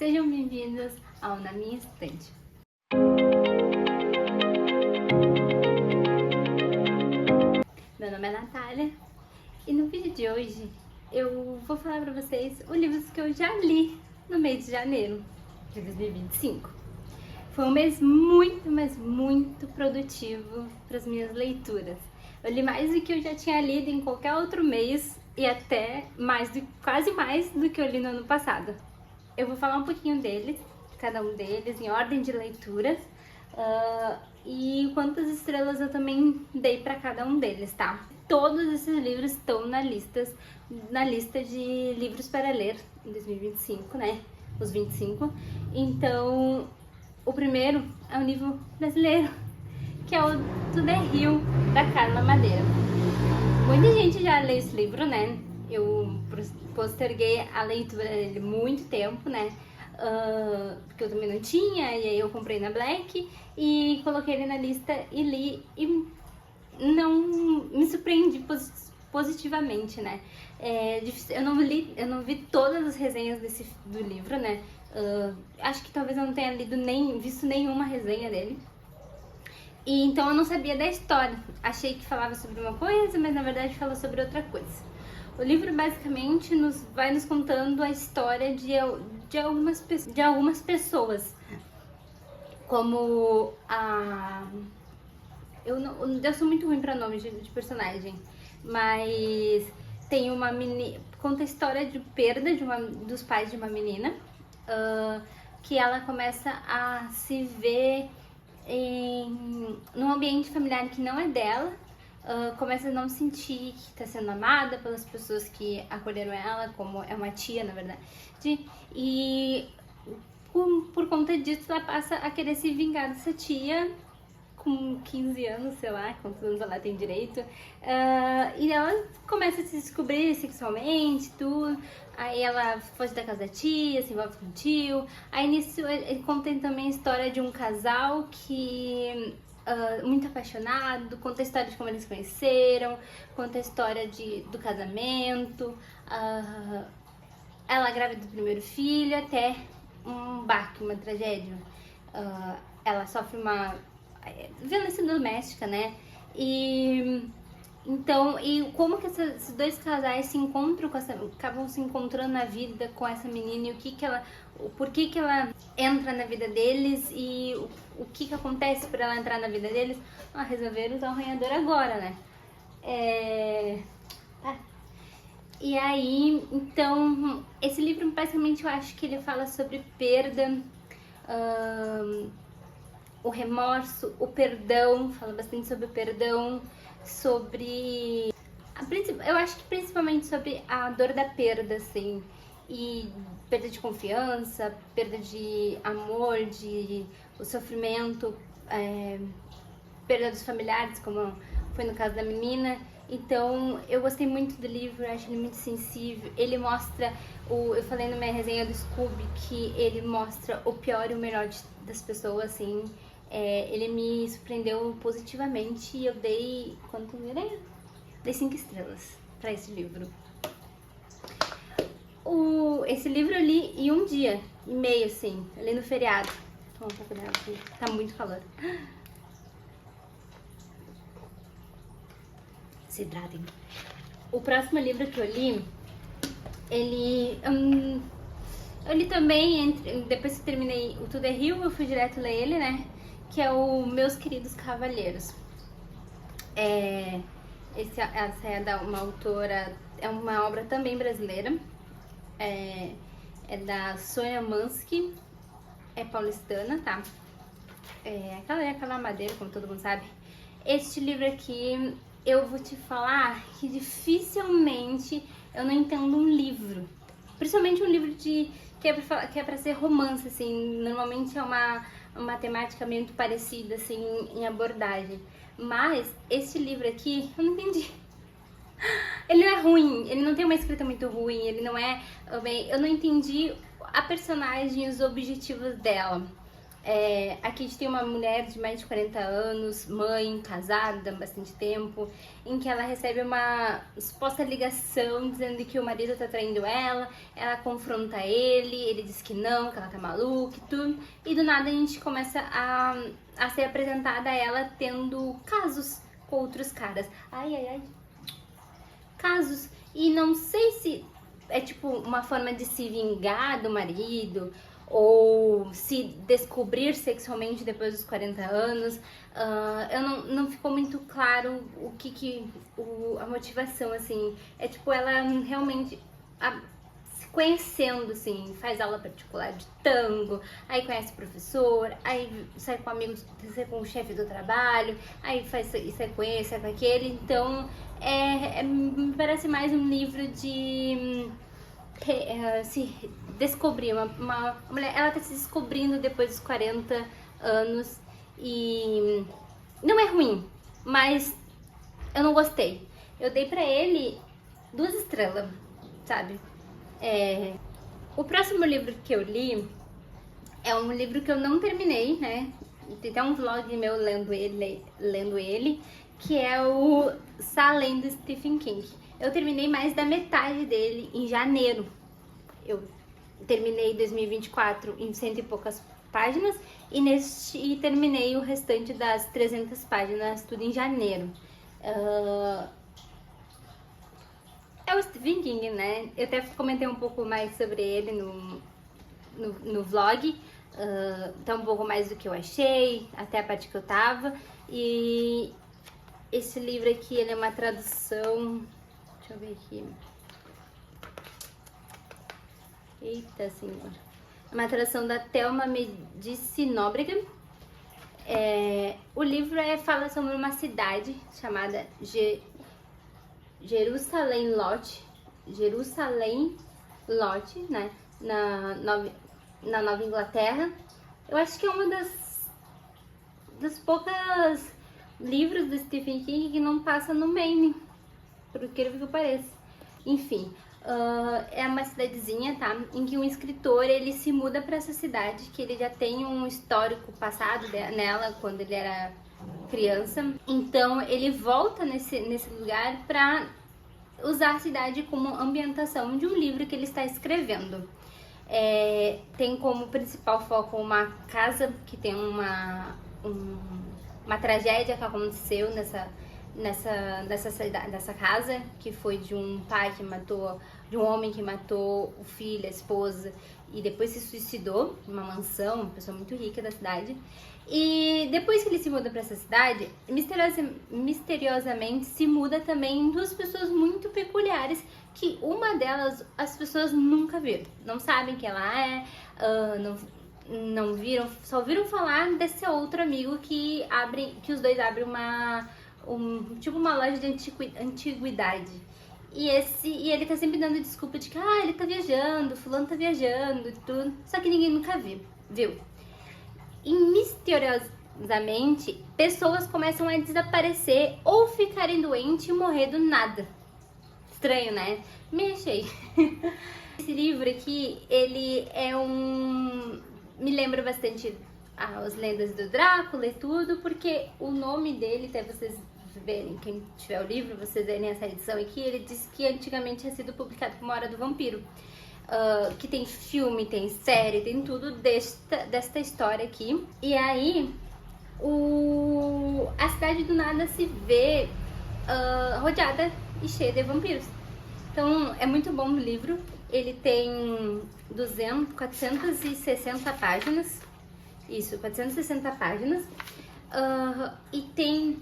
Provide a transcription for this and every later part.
Sejam bem-vindos ao Na Minha Estante. Meu nome é Natália e no vídeo de hoje eu vou falar para vocês os livros que eu já li no mês de janeiro de 2025. Foi um mês muito produtivo para as minhas leituras. Eu li mais do que eu já tinha lido em qualquer outro mês e até quase mais do que eu li no ano passado. Eu vou falar um pouquinho deles, cada um deles, em ordem de leituras e quantas estrelas eu também dei para cada um deles, tá? Todos esses livros estão na lista de livros para ler em 2025, né? Os 25. Então, o primeiro é um livro brasileiro, que é o Tudo é Rio, da Carla Madeira. Muita gente já leu esse livro, né? Eu posterguei a leitura dele muito tempo, né? Porque eu também não tinha, e aí eu comprei na Black e coloquei ele na lista e li, e não me surpreendi positivamente, né? Eu não vi todas as resenhas do livro, né? Acho que talvez eu não tenha visto nenhuma resenha dele. E então eu não sabia da história. Achei que falava sobre uma coisa, mas na verdade fala sobre outra coisa. O livro basicamente vai nos contando a história de algumas pessoas. Como a... Eu sou muito ruim pra nomes de personagem, mas tem uma menina... Conta a história de perda dos pais de uma menina, que ela começa a se ver num ambiente familiar que não é dela, começa a não sentir que está sendo amada pelas pessoas que acolheram ela, como é uma tia, na verdade, e por conta disso ela passa a querer se vingar dessa tia com 15 anos, sei lá, quantos anos ela tem direito, e ela começa a se descobrir sexualmente, tudo. Aí ela foge da casa da tia, se envolve com o tio. Aí nisso ele conta também a história de um casal que muito apaixonado, conta a história de como eles se conheceram, conta a história do casamento, ela grávida do primeiro filho, até um baque, uma tragédia. Ela sofre uma violência doméstica, né? Então, como que esses dois casais se encontram acabam se encontrando na vida com essa menina, e por que ela entra na vida deles e o que acontece para ela entrar na vida deles? Resolveram usar o arranhador agora, né? E aí, então, esse livro basicamente eu acho que ele fala sobre perda, o remorso, o perdão, fala bastante sobre o perdão, eu acho que principalmente sobre a dor da perda, assim, e perda de confiança, perda de amor, o sofrimento, perda dos familiares, como foi no caso da menina. Então, eu gostei muito do livro, acho ele muito sensível. Ele mostra, eu falei na minha resenha do Scooby, que ele mostra o pior e o melhor das pessoas, assim. Ele me surpreendeu positivamente e eu dei... Quanto eu dei? Dei 5 estrelas pra esse livro. Esse livro eu li em um dia e meio, assim. Eu li no feriado. Vou tomar um pouco d'água aqui, tá muito calor. Se hidratem. O próximo livro que eu li, eu li também, depois que terminei o Tudo é Rio, eu fui direto ler ele, né? Que é o Meus Queridos Cavalheiros. Essa é uma autora, é uma obra também brasileira, é da Sônia Mansky, é paulistana, tá? Aquela Madeira, como todo mundo sabe. Este livro aqui, eu vou te falar que dificilmente eu não entendo um livro, principalmente um livro que é pra ser romance, assim. Normalmente é uma temática muito parecida, assim, em abordagem. Mas esse livro aqui, eu não entendi. Ele não é ruim, ele não tem uma escrita muito ruim, ele não é... Eu não entendi a personagem e os objetivos dela. A Kitty tem uma mulher de mais de 40 anos, mãe, casada há bastante tempo, em que ela recebe uma suposta ligação dizendo que o marido tá traindo ela confronta ele diz que não, que ela tá maluca e tudo, e do nada a gente começa a ser apresentada a ela tendo casos com outros caras. Casos. E não sei se é tipo uma forma de se vingar do marido ou se descobrir sexualmente depois dos 40 anos. Não ficou muito claro a motivação, assim. É tipo ela realmente se conhecendo, assim, faz aula particular de tango, aí conhece o professor, aí sai com amigos, sai com o chefe do trabalho, aí faz isso, com esse, sai com aquele. Então me parece mais um livro de se descobrir. Uma mulher, ela tá se descobrindo depois dos 40 anos e não é ruim, mas eu não gostei. Eu dei pra ele 2 estrelas, sabe? O próximo livro que eu li é um livro que eu não terminei, né? Tem até um vlog meu lendo ele, que é o Salem, do Stephen King. Eu terminei mais da metade dele em janeiro. Eu terminei 2024 em 100 e poucas páginas e terminei o restante das 300 páginas tudo em janeiro. É o Stephen King, né? Eu até comentei um pouco mais sobre ele no vlog. Tá um pouco mais do que eu achei, até a parte que eu tava. E esse livro aqui, ele é uma tradução... Deixa eu ver aqui. Eita, senhor. É uma tradução da Thelma Medici Nóbrega. O livro fala sobre uma cidade chamada Jerusalém Lot, né? Na Nova Inglaterra. Eu acho que é uma das poucas livros do Stephen King que não passa no Maine, por incrível que pareça. Enfim, é uma cidadezinha, tá? Em que um escritor, ele se muda para essa cidade, que ele já tem um histórico passado nela, quando ele era criança. Então, ele volta nesse lugar para usar a cidade como ambientação de um livro que ele está escrevendo. Tem como principal foco uma casa que tem uma tragédia que aconteceu nessa casa, que foi de um homem que matou o filho, a esposa, e depois se suicidou numa mansão, uma pessoa muito rica da cidade. E depois que ele se muda para essa cidade, misteriosamente se muda também 2 pessoas muito peculiares, que uma delas as pessoas nunca viram, não sabem quem ela é, não viram, só ouviram falar desse outro amigo que os dois abrem tipo uma loja de antiguidade. E ele tá sempre dando desculpa de que ele tá viajando, fulano tá viajando e tudo, só que ninguém nunca viu. E misteriosamente, pessoas começam a desaparecer ou ficarem doentes e morrer do nada. Estranho, né? Me achei. Esse livro aqui, ele me lembra bastante as lendas do Drácula e tudo, porque o nome dele, até vocês verem, quem tiver o livro, vocês verem essa edição aqui, ele diz que antigamente tinha sido publicado como Hora do Vampiro. Que tem filme, tem série, tem tudo desta história aqui. E aí, a cidade do nada se vê rodeada e cheia de vampiros. Então, é muito bom o livro. Ele tem 460 páginas. Isso, 460 páginas. E tem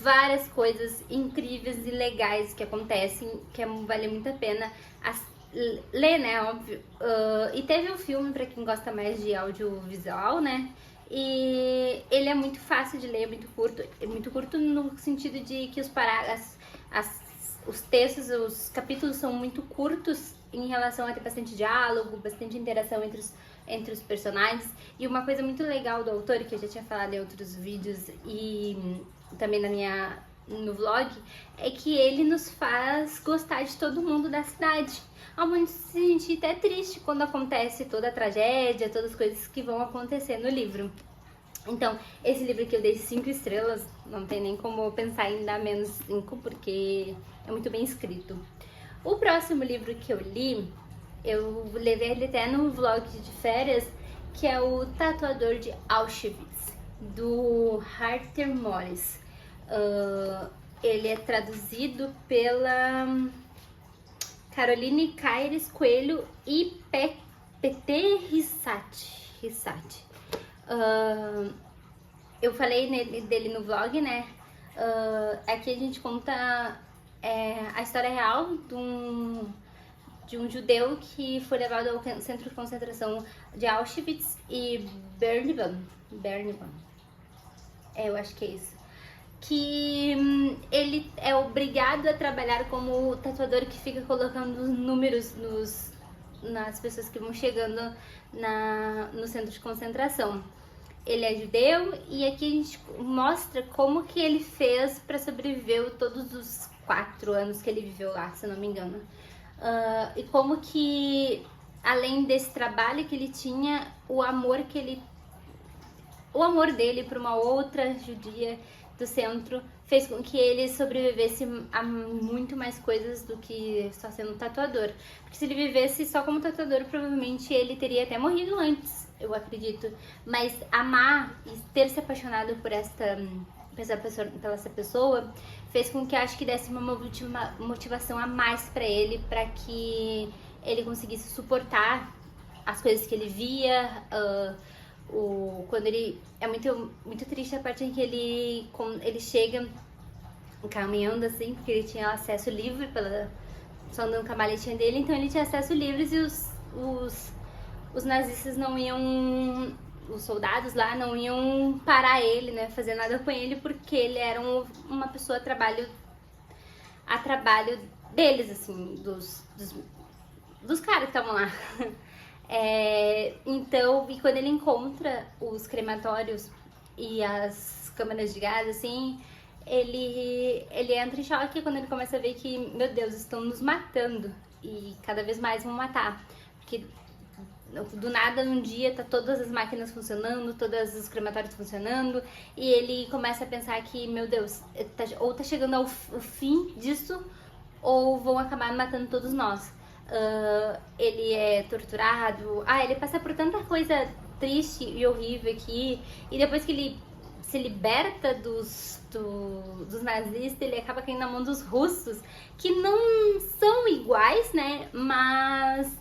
várias coisas incríveis e legais que acontecem, que vale muito a pena ler, né, óbvio. E teve um filme para quem gosta mais de audiovisual, né, e ele é muito fácil de ler, é muito curto no sentido de que os textos, os capítulos são muito curtos em relação a ter bastante diálogo, bastante interação entre os personagens. E uma coisa muito legal do autor, que eu já tinha falado em outros vídeos e também no vlog é que ele nos faz gostar de todo mundo da cidade. Ao ponto de se sentir até triste quando acontece toda a tragédia, todas as coisas que vão acontecer no livro. Então, esse livro aqui eu dei 5 estrelas, não tem nem como pensar em dar menos 5, porque é muito bem escrito. O próximo livro que eu li, eu levei ele até no vlog de férias, que é o Tatuador de Auschwitz, do Arthur Morris. Ele é traduzido pela Caroline Caires Coelho e PT Rissati. Eu falei dele no vlog, né? Aqui a gente conta a história real de um judeu que foi levado ao centro de concentração de Auschwitz e Berlin. Eu acho que é isso. Que ele é obrigado a trabalhar como tatuador que fica colocando números nas pessoas que vão chegando no centro de concentração. Ele é judeu e aqui a gente mostra como que ele fez para sobreviver todos os 4 anos que ele viveu lá, se eu não me engano. E como que, além desse trabalho que ele tinha, o amor dele para uma outra judia do centro fez com que ele sobrevivesse a muito mais coisas do que só sendo tatuador. Porque se ele vivesse só como tatuador, provavelmente ele teria até morrido antes, eu acredito. Mas amar e ter se apaixonado por essa pessoa fez com que acho que desse uma motivação a mais pra ele, para que ele conseguisse suportar as coisas que ele via. Quando ele é muito triste a parte em que ele chega caminhando assim, porque ele tinha acesso livre só andando com a maletinha dele, então ele tinha acesso livre e os nazistas não iam, os soldados lá não iam parar ele, né, fazer nada com ele, porque ele era uma pessoa a trabalho deles, assim, dos caras que estavam lá. Então, e quando ele encontra os crematórios e as câmaras de gás, assim, ele entra em choque quando ele começa a ver que, meu Deus, estão nos matando e cada vez mais vão matar. Porque do nada, um dia, tá todas as máquinas funcionando, todos os crematórios funcionando, e ele começa a pensar que, meu Deus, ou tá chegando ao fim disso, ou vão acabar matando todos nós. Ele é torturado, ele passa por tanta coisa triste e horrível aqui, e depois que ele se liberta dos nazistas, ele acaba caindo na mão dos russos, que não são iguais, né, mas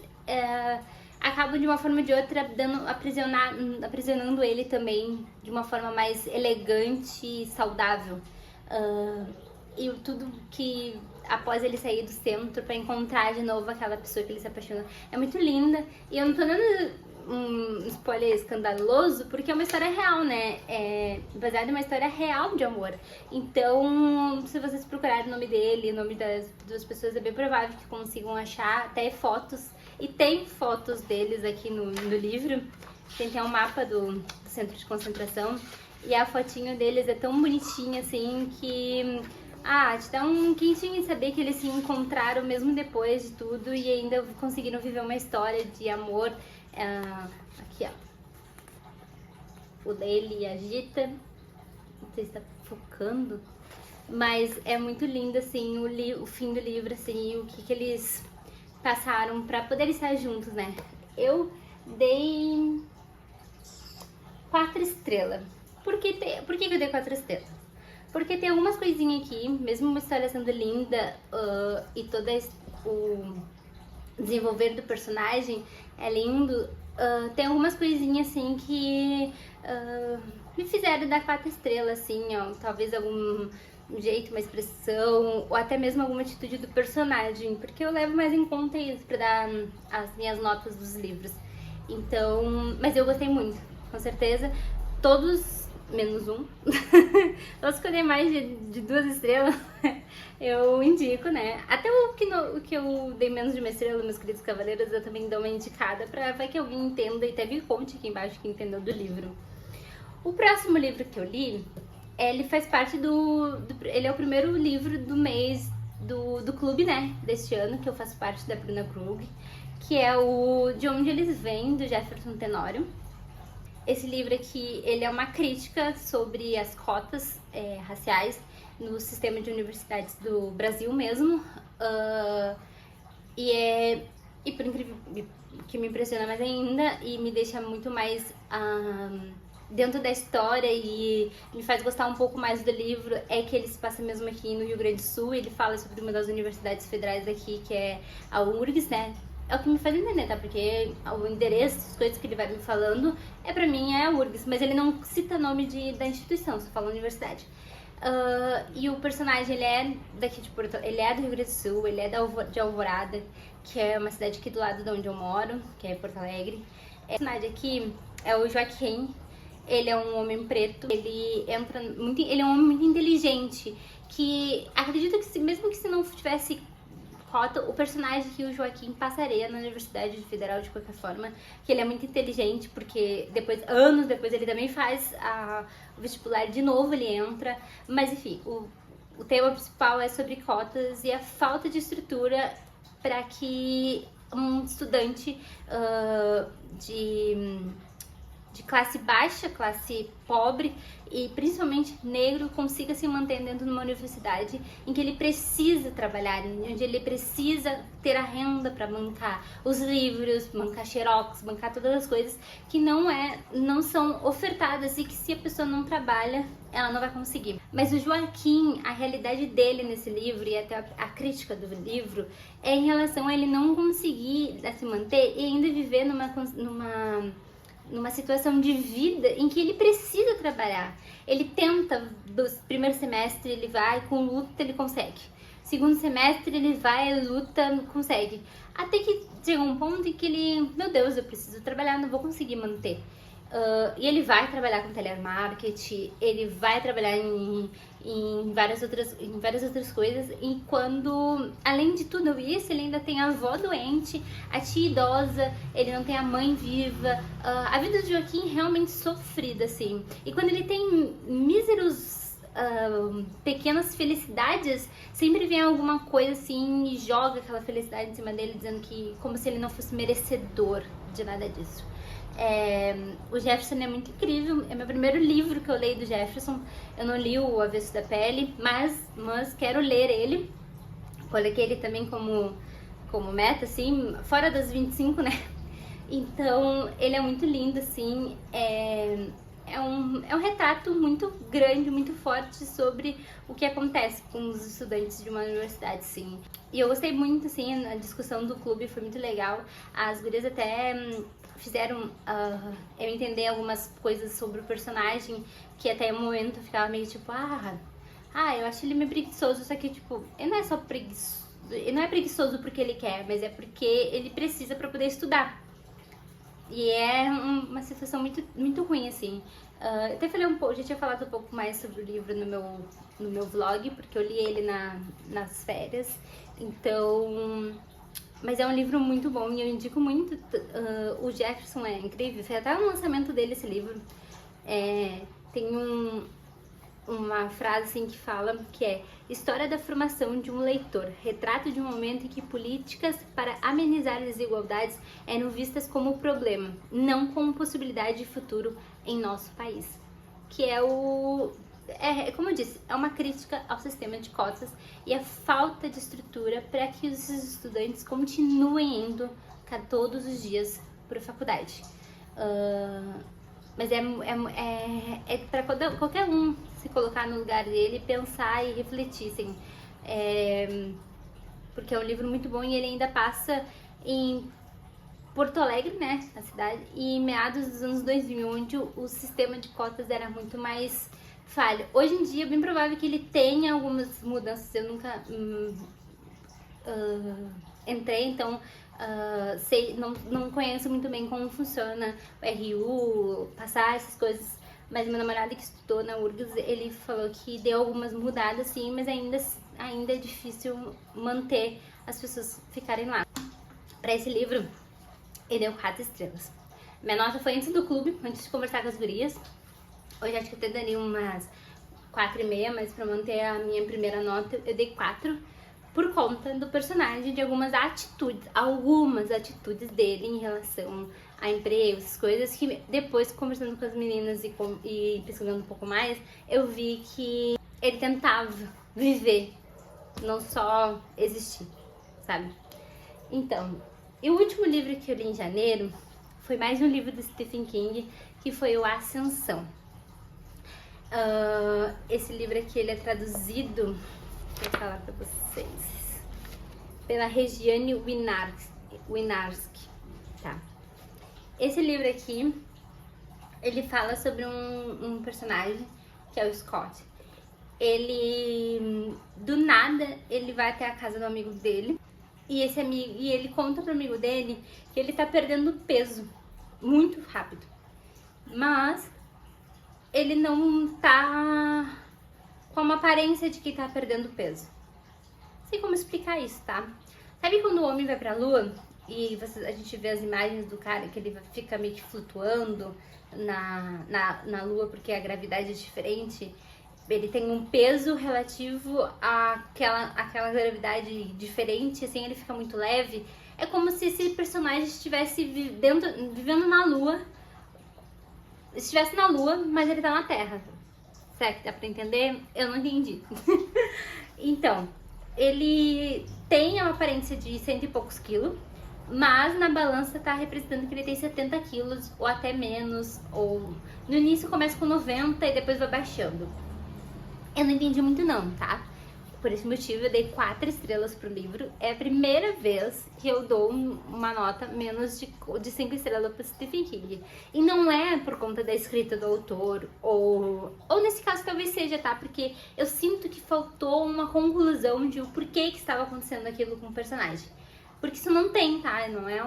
acabam de uma forma ou de outra aprisionando ele também de uma forma mais elegante e saudável. E tudo que após ele sair do centro pra encontrar de novo aquela pessoa que ele se apaixona é muito linda. E eu não tô dando um spoiler escandaloso, porque é uma história real, né? É baseada em uma história real de amor. Então, se vocês procurarem o nome dele, o nome das duas pessoas, é bem provável que consigam achar até fotos. E tem fotos deles aqui no livro. Tem até um mapa do centro de concentração. E a fotinho deles é tão bonitinha, assim, que te dá um quentinho em saber que eles se encontraram mesmo depois de tudo e ainda conseguiram viver uma história de amor. Aqui, ó. O dele agita. Não sei se tá focando. Mas é muito lindo, assim, o fim do livro, assim, e o que eles passaram pra poder estar juntos, né? Eu dei 4 estrelas. Por que eu dei 4 estrelas? Porque tem algumas coisinhas aqui, mesmo uma história sendo linda e todo o desenvolver do personagem é lindo, tem algumas coisinhas assim que me fizeram dar 4 estrelas, assim, ó, talvez algum jeito, uma expressão, ou até mesmo alguma atitude do personagem, porque eu levo mais em conta isso pra dar as minhas notas dos livros. Então, mas eu gostei muito, com certeza. Todos menos um. Todos que eu dei mais de 2 estrelas, eu indico, né? Até o que eu dei menos de 1 estrela, meus queridos cavaleiros, eu também dou uma indicada pra vai que alguém entenda e até me conte aqui embaixo que entendeu do livro. O próximo livro que eu li Ele faz parte ele é o primeiro livro do mês do clube, né, deste ano, que eu faço parte da Bruna Krug, que é o De Onde Eles Vêm, do Jefferson Tenório. Esse livro aqui, ele é uma crítica sobre as cotas raciais no sistema de universidades do Brasil mesmo. E por incrível que me impressiona mais ainda e me deixa muito mais dentro da história e me faz gostar um pouco mais do livro, é que ele se passa mesmo aqui no Rio Grande do Sul. Ele fala sobre uma das universidades federais daqui, que é a URGS, né? É o que me faz entender, tá? Porque o endereço, as coisas que ele vai me falando, pra mim é a URGS, mas ele não cita nome da instituição, só fala universidade. E o personagem, ele é daqui de ele é do Rio Grande do Sul, ele é de Alvorada, que é uma cidade aqui do lado de onde eu moro, que é Porto Alegre. O personagem aqui é o Joaquim. Ele é um homem preto, ele é um homem muito inteligente, que acredito que mesmo que se não tivesse cota, o personagem que o Joaquim passaria na Universidade Federal de qualquer forma, que ele é muito inteligente, porque anos depois ele também faz o vestibular de novo, ele entra, mas enfim, o tema principal é sobre cotas e a falta de estrutura para que um estudante de classe baixa, classe pobre e principalmente negro consiga se manter dentro de uma universidade em que ele precisa trabalhar, onde ele precisa ter a renda para bancar os livros, bancar xerox, bancar todas as coisas que não são ofertadas e que se a pessoa não trabalha, ela não vai conseguir. Mas o Joaquim, a realidade dele nesse livro e até a crítica do livro é em relação a ele não conseguir se manter e ainda viver numa situação de vida em que ele precisa trabalhar. Ele tenta, do primeiro semestre ele vai, com luta ele consegue. Segundo semestre ele vai, luta, consegue. Até que chega um ponto em que ele, meu Deus, eu preciso trabalhar, não vou conseguir manter. E ele vai trabalhar com telemarketing, ele vai trabalhar em várias outras coisas, e quando, além de tudo isso, ele ainda tem a avó doente, a tia idosa, ele não tem a mãe viva, a vida do Joaquim é realmente sofrida, assim, e quando ele tem míseros pequenas felicidades, sempre vem alguma coisa assim e joga aquela felicidade em cima dele, dizendo que como se ele não fosse merecedor de nada disso. O Jefferson é muito incrível, é meu primeiro livro que eu leio do Jefferson. Eu não li o Avesso da Pele, mas quero ler ele. Coloquei ele também como meta, assim, fora das 25, né? Então, ele é muito lindo, assim, é um retrato muito grande, muito forte sobre o que acontece com os estudantes de uma universidade, sim. E eu gostei muito, assim, a discussão do clube foi muito legal. As gurias até fizeram eu entender algumas coisas sobre o personagem, que até o momento eu ficava meio tipo, eu acho ele meio preguiçoso, só que, tipo, ele não é só preguiçoso, ele não é preguiçoso porque ele quer, mas é porque ele precisa pra poder estudar. E é uma situação muito, muito ruim, assim. Eu até falei um pouco, já tinha falado um pouco mais sobre o livro no meu vlog, porque eu li ele nas férias. Então, mas é um livro muito bom e eu indico muito. O Jefferson é incrível, foi até o lançamento dele esse livro. Tem uma frase assim que fala que é: história da formação de um leitor, retrato de um momento em que políticas para amenizar as desigualdades eram vistas como problema, não como possibilidade de futuro em nosso país. Que como eu disse, é uma crítica ao sistema de cotas e a falta de estrutura para que os estudantes continuem indo todos os dias para a faculdade. Mas é para qualquer um se colocar no lugar dele, pensar e refletir, assim. Porque é um livro muito bom e ele ainda passa em Porto Alegre, né, a cidade, e em meados dos anos 2000, onde o sistema de cotas era muito mais falho. Hoje em dia é bem provável que ele tenha algumas mudanças, eu nunca entrei, então não conheço muito bem como funciona o RU, passar essas coisas, mas meu namorado que estudou na URGS, ele falou que deu algumas mudadas sim, mas ainda é difícil manter as pessoas ficarem lá. Para esse livro, ele deu 4 estrelas. Minha nota foi antes do clube, antes de conversar com as gurias. Hoje acho que eu até daria umas 4,5, mas pra manter a minha primeira nota eu dei 4 por conta do personagem, de algumas atitudes dele em relação a emprego, essas coisas que depois, conversando com as meninas e pesquisando um pouco mais, eu vi que ele tentava viver, não só existir, sabe? Então, e o último livro que eu li em janeiro foi mais um livro do Stephen King, que foi o Ascensão. Esse livro aqui, ele é traduzido, vou falar pra vocês, pela Regiane Winarski, tá? Esse livro aqui, ele fala sobre um personagem, que é o Scott. Ele, do nada, ele vai até a casa do amigo dele, e ele conta pro amigo dele que ele tá perdendo peso muito rápido, mas ele não tá com uma aparência de que tá perdendo peso. Não sei como explicar isso, tá? Sabe quando o homem vai pra lua e a gente vê as imagens do cara que ele fica meio que flutuando na lua porque a gravidade é diferente? Ele tem um peso relativo àquela gravidade diferente, assim, ele fica muito leve. É como se esse personagem estivesse vivendo na lua, estivesse na lua, mas ele tá na Terra. Será que dá pra entender? Eu não entendi. Então, ele tem uma aparência de 100 e poucos quilos, mas na balança tá representando que ele tem 70 quilos ou até menos, ou no início começa com 90 e depois vai baixando. Eu não entendi muito não, tá? Por esse motivo eu dei 4 estrelas pro livro. É a primeira vez que eu dou uma nota menos de 5 estrelas pro Stephen King. E não é por conta da escrita do autor, ou nesse caso talvez seja, tá? Porque eu sinto que faltou uma conclusão de o porquê que estava acontecendo aquilo com o personagem. Porque isso não tem, tá? Não é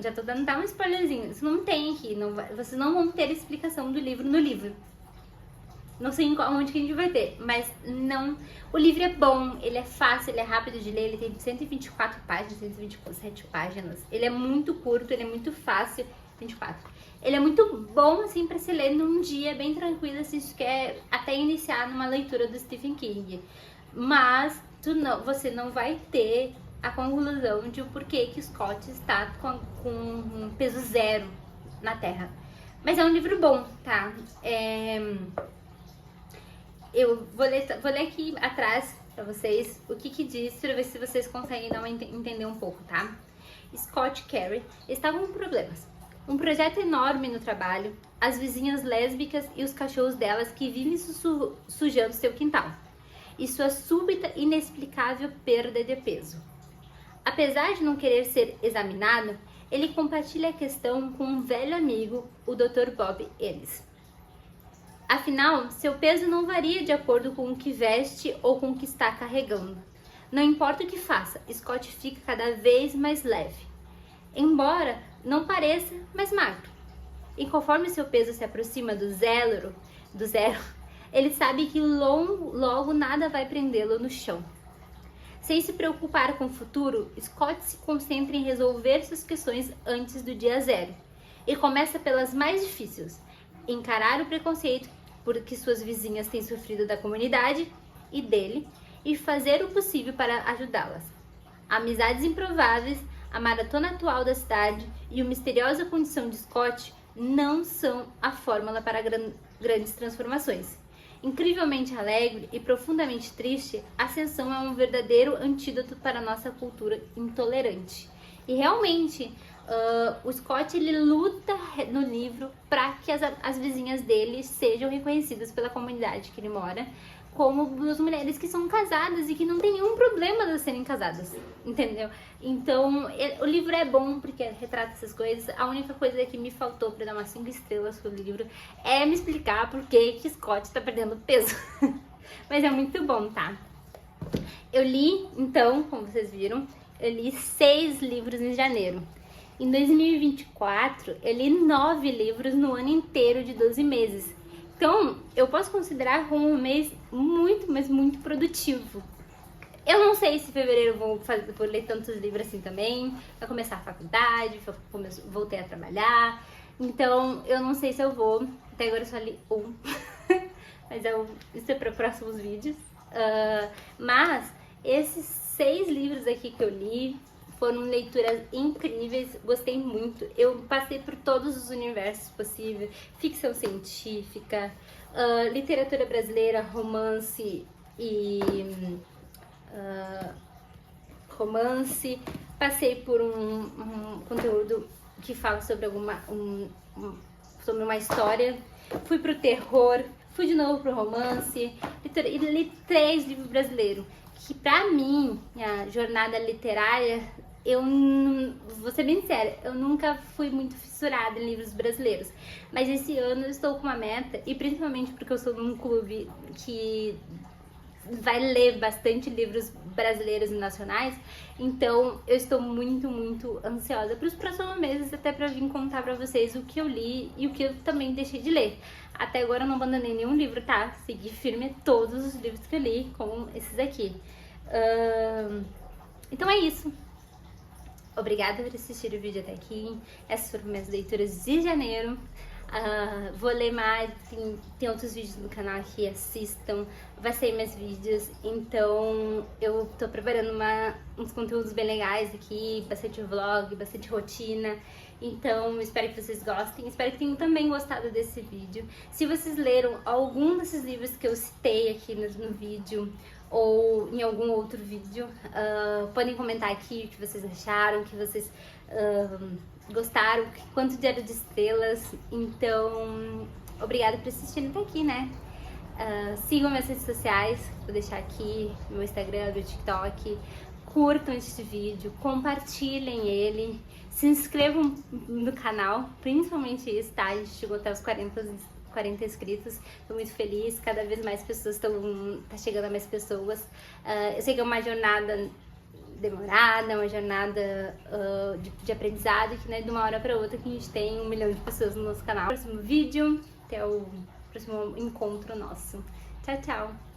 já tô dando um spoilerzinho. Isso não tem aqui. Vocês não vão ter explicação do livro no livro. Não sei onde que a gente vai ter, mas não. O livro é bom, ele é fácil, ele é rápido de ler, ele tem 124 páginas, 127 páginas. Ele é muito curto, ele é muito fácil. 24. Ele é muito bom, assim, pra se ler num dia bem tranquilo, se você quer até iniciar numa leitura do Stephen King. Mas você não vai ter a conclusão de o porquê que Scott está com um peso zero na Terra. Mas é um livro bom, tá? Eu vou ler aqui atrás pra vocês o que diz, pra ver se vocês conseguem entender um pouco, tá? Scott e Carrie estavam com problemas. Um projeto enorme no trabalho, as vizinhas lésbicas e os cachorros delas que vivem sujando seu quintal. E sua súbita e inexplicável perda de peso. Apesar de não querer ser examinado, ele compartilha a questão com um velho amigo, o Dr. Bob Ellis. Afinal, seu peso não varia de acordo com o que veste ou com o que está carregando. Não importa o que faça, Scott fica cada vez mais leve. Embora não pareça mais magro. E conforme seu peso se aproxima do zero, ele sabe que logo nada vai prendê-lo no chão. Sem se preocupar com o futuro, Scott se concentra em resolver suas questões antes do dia zero. E começa pelas mais difíceis: encarar o preconceito porque suas vizinhas têm sofrido da comunidade e dele, e fazer o possível para ajudá-las. Amizades improváveis, a maratona atual da cidade e a misteriosa condição de Scott não são a fórmula para grandes transformações. Incrivelmente alegre e profundamente triste, Ascensão é um verdadeiro antídoto para a nossa cultura intolerante. E realmente, o Scott, ele luta no livro para que as vizinhas dele sejam reconhecidas pela comunidade que ele mora como duas mulheres que são casadas e que não tem nenhum problema de serem casadas, entendeu? Então, o livro é bom porque retrata essas coisas. A única coisa que me faltou para dar umas 5 estrelas pro livro é me explicar por que Scott tá perdendo peso. Mas é muito bom, tá? Eu li, então, como vocês viram, eu li 6 livros em janeiro. Em 2024, eu li 9 livros no ano inteiro de 12 meses. Então, eu posso considerar como um mês muito, mas muito produtivo. Eu não sei se em fevereiro eu vou ler tantos livros assim também. Vai começar a faculdade, voltei a trabalhar. Então, eu não sei se eu vou. Até agora eu só li um. mas isso é para próximos vídeos. Mas esses 6 livros aqui que eu li foram leituras incríveis, gostei muito. Eu passei por todos os universos possíveis, ficção científica, literatura brasileira, romance e romance. Passei por um conteúdo que fala sobre sobre uma história. Fui pro terror, fui de novo pro romance e li 3 livros brasileiros. Que pra mim, a jornada literária, vou ser bem sincera, eu nunca fui muito fissurada em livros brasileiros. Mas esse ano eu estou com uma meta, e principalmente porque eu sou num clube que vai ler bastante livros brasileiros e nacionais, então eu estou muito, muito ansiosa para os próximos meses, até para vir contar para vocês o que eu li e o que eu também deixei de ler. Até agora eu não abandonei nenhum livro, tá? Segui firme todos os livros que eu li, como esses aqui. Então é isso. Obrigada por assistir o vídeo até aqui. Essas foram minhas leituras de janeiro. Vou ler mais, tem outros vídeos no canal que assistam, vai sair mais vídeos, então eu tô preparando uns conteúdos bem legais aqui, bastante vlog, bastante rotina, então espero que vocês gostem, espero que tenham também gostado desse vídeo. Se vocês leram algum desses livros que eu citei aqui no vídeo, ou em algum outro vídeo, podem comentar aqui o que vocês acharam, o que vocês gostaram, quanto de Era de Estrelas. Então, obrigada por assistir até aqui, né? Sigam minhas redes sociais, vou deixar aqui meu Instagram, meu TikTok. Curtam este vídeo, compartilhem ele, se inscrevam no canal, principalmente isso, tá? A gente chegou até os 40 inscritos, tô muito feliz, cada vez mais pessoas tá chegando a mais pessoas. Eu sei que é uma jornada demorada, uma jornada de aprendizado, que, né, de uma hora para outra que a gente tem 1 milhão de pessoas no nosso canal. Próximo vídeo, até o próximo encontro nosso. Tchau, tchau!